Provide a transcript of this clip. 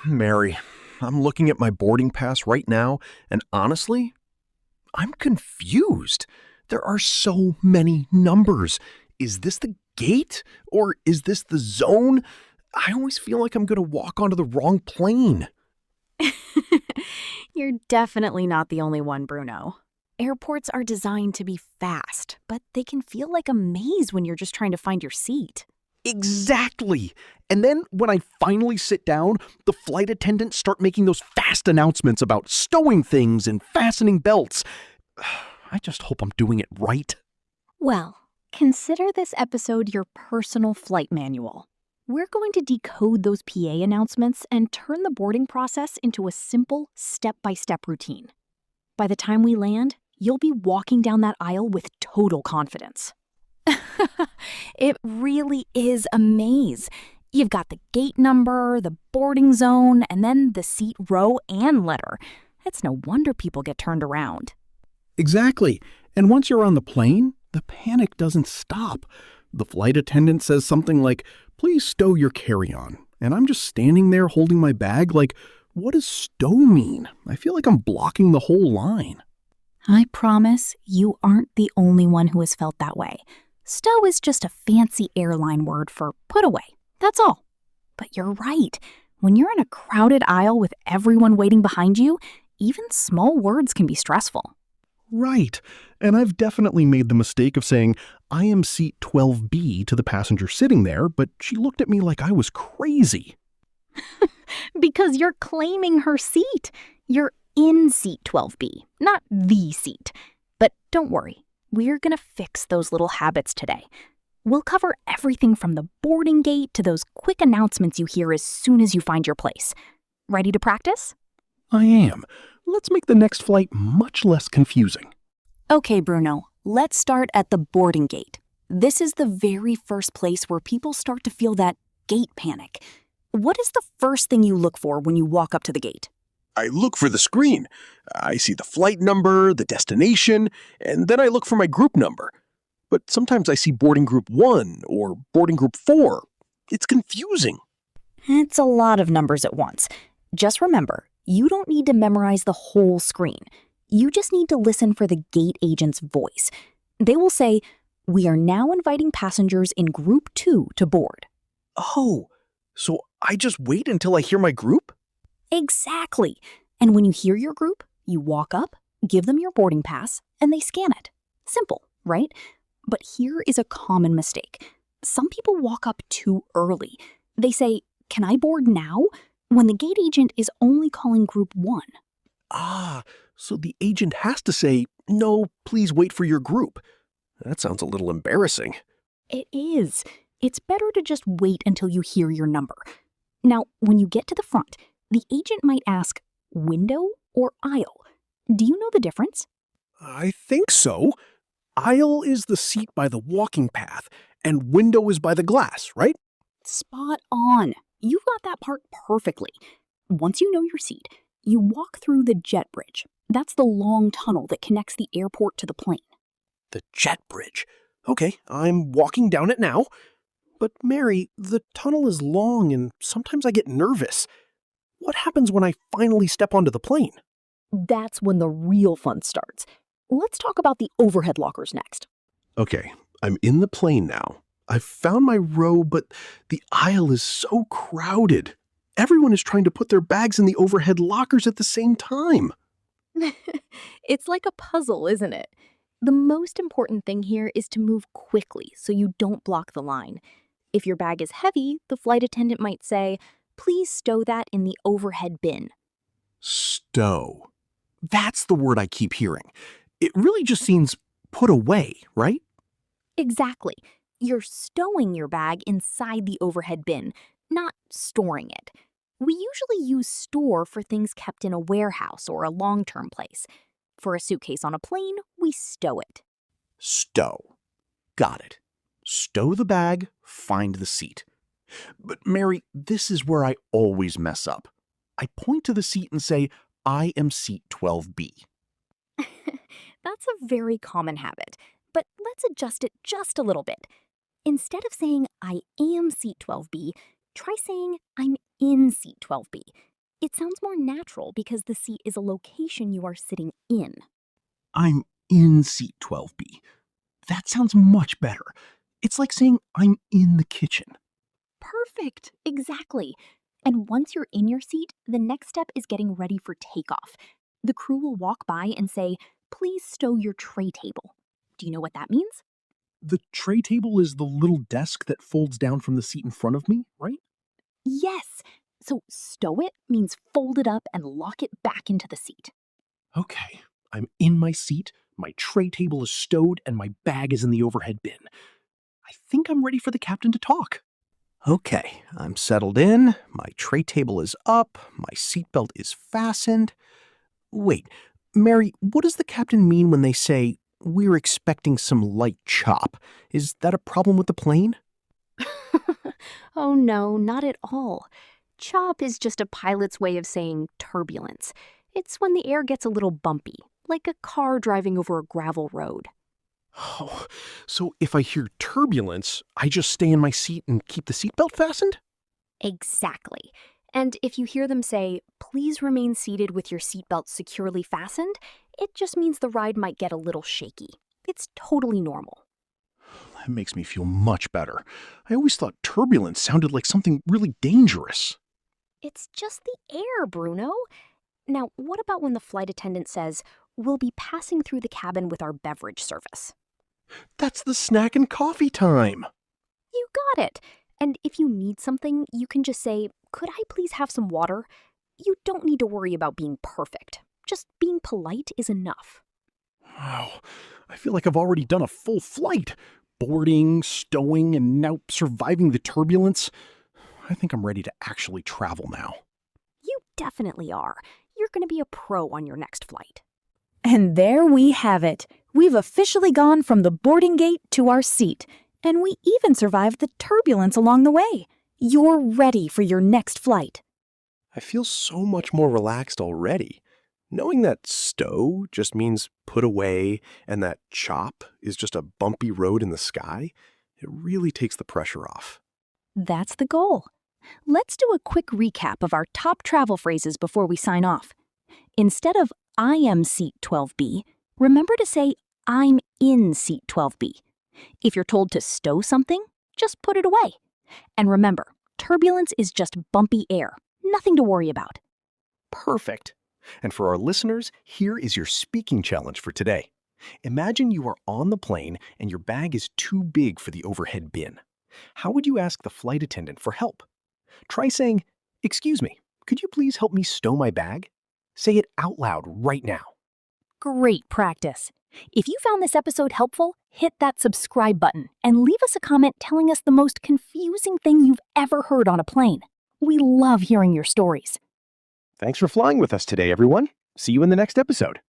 Mary, I'm looking at my boarding pass right now, and honestly, I'm confused. There are so many numbers. Is this the gate? Or is this the zone? I always feel like I'm going to walk onto the wrong plane. You're definitely not the only one, Bruno. Airports are designed to be fast, but they can feel like a maze when you're just trying to find your seat. Exactly. And then when I finally sit down, the flight attendants start making those fast announcements about stowing things and fastening belts. I just hope I'm doing it right. Well, consider this episode your personal flight manual. We're going to decode those PA announcements and turn the boarding process into a simple step-by-step routine. By the time we land, you'll be walking down that aisle with total confidence. It really is a maze. You've got the gate number, the boarding zone, and then the seat row and letter. It's no wonder people get turned around. Exactly. And once you're on the plane, the panic doesn't stop. The flight attendant says something like, "Please stow your carry-on." And I'm just standing there holding my bag like, what does stow mean? I feel like I'm blocking the whole line. I promise you aren't the only one who has felt that way. Stow is just a fancy airline word for put away. That's all. But you're right. When you're in a crowded aisle with everyone waiting behind you, even small words can be stressful. Right. And I've definitely made the mistake of saying, "I am seat 12B" to the passenger sitting there, but she looked at me like I was crazy. Because you're claiming her seat. You're in seat 12B, not the seat. But don't worry, we're going to fix those little habits today. We'll cover everything from the boarding gate to those quick announcements you hear as soon as you find your place. Ready to practice? I am. Let's make the next flight much less confusing. Okay, Bruno, let's start at the boarding gate. This is the very first place where people start to feel that gate panic. What is the first thing you look for when you walk up to the gate? I look for the screen. I see the flight number, the destination, and then I look for my group number. But sometimes I see boarding group 1 or boarding group 4. It's confusing. It's a lot of numbers at once. Just remember, you don't need to memorize the whole screen. You just need to listen for the gate agent's voice. They will say, "We are now inviting passengers in group 2 to board." Oh, so I just wait until I hear my group? Exactly. And when you hear your group, you walk up, give them your boarding pass, and they scan it. Simple, right? But here is a common mistake. Some people walk up too early. They say, "Can I board now?" when the gate agent is only calling group 1. Ah, so the agent has to say, "No, please wait for your group." That sounds a little embarrassing. It is. It's better to just wait until you hear your number. Now, when you get to the front, the agent might ask, window or aisle? Do you know the difference? I think so. Aisle is the seat by the walking path, and window is by the glass, right? Spot on. You got that part perfectly. Once you know your seat, you walk through the jet bridge. That's the long tunnel that connects the airport to the plane. The jet bridge. Okay, I'm walking down it now. But Mary, the tunnel is long and sometimes I get nervous. What happens when I finally step onto the plane? That's when the real fun starts. Let's talk about the overhead lockers next. Okay, I'm in the plane now. I've found my row, but the aisle is so crowded. Everyone is trying to put their bags in the overhead lockers at the same time. It's like a puzzle, isn't it? The most important thing here is to move quickly so you don't block the line. If your bag is heavy, the flight attendant might say, "Please stow that in the overhead bin." Stow. That's the word I keep hearing. It really just means put away, right? Exactly. You're stowing your bag inside the overhead bin, not storing it. We usually use store for things kept in a warehouse or a long-term place. For a suitcase on a plane, we stow it. Stow. Got it. Stow the bag, find the seat. But Mary, this is where I always mess up. I point to the seat and say, "I am seat 12B. That's a very common habit, but let's adjust it just a little bit. Instead of saying, "I am seat 12B, try saying, "I'm in seat 12B." It sounds more natural because the seat is a location you are sitting in. I'm in seat 12B. That sounds much better. It's like saying I'm in the kitchen. Perfect, exactly. And once you're in your seat, the next step is getting ready for takeoff. The crew will walk by and say, "Please stow your tray table." Do you know what that means? The tray table is the little desk that folds down from the seat in front of me, right? Yes. So stow it means fold it up and lock it back into the seat. Okay, I'm in my seat, my tray table is stowed, and my bag is in the overhead bin. I think I'm ready for the captain to talk. Okay, I'm settled in, my tray table is up, my seatbelt is fastened. Wait, Mary, what does the captain mean when they say, "We're expecting some light chop"? Is that a problem with the plane? Oh no, not at all. Chop is just a pilot's way of saying turbulence. It's when the air gets a little bumpy, like a car driving over a gravel road. Oh, so if I hear turbulence, I just stay in my seat and keep the seatbelt fastened? Exactly. And if you hear them say, "Please remain seated with your seatbelt securely fastened," it just means the ride might get a little shaky. It's totally normal. That makes me feel much better. I always thought turbulence sounded like something really dangerous. It's just the air, Bruno. Now, what about when the flight attendant says, "We'll be passing through the cabin with our beverage service"? That's the snack and coffee time. You got it. And if you need something, you can just say, "Could I please have some water?" You don't need to worry about being perfect. Just being polite is enough. Wow, I feel like I've already done a full flight. Boarding, stowing, and now surviving the turbulence. I think I'm ready to actually travel now. You definitely are. You're going to be a pro on your next flight. And there we have it. We've officially gone from the boarding gate to our seat, and we even survived the turbulence along the way. You're ready for your next flight. I feel so much more relaxed already. Knowing that stow just means put away and that chop is just a bumpy road in the sky, it really takes the pressure off. That's the goal. Let's do a quick recap of our top travel phrases before we sign off. Instead of "I am seat 12B, remember to say "I'm in seat 12B. If you're told to stow something, just put it away. And remember, turbulence is just bumpy air, nothing to worry about. Perfect. And for our listeners, here is your speaking challenge for today. Imagine you are on the plane and your bag is too big for the overhead bin. How would you ask the flight attendant for help? Try saying, "Excuse me, could you please help me stow my bag?" Say it out loud right now. Great practice. If you found this episode helpful, hit that subscribe button and leave us a comment telling us the most confusing thing you've ever heard on a plane. We love hearing your stories. Thanks for flying with us today, everyone. See you in the next episode.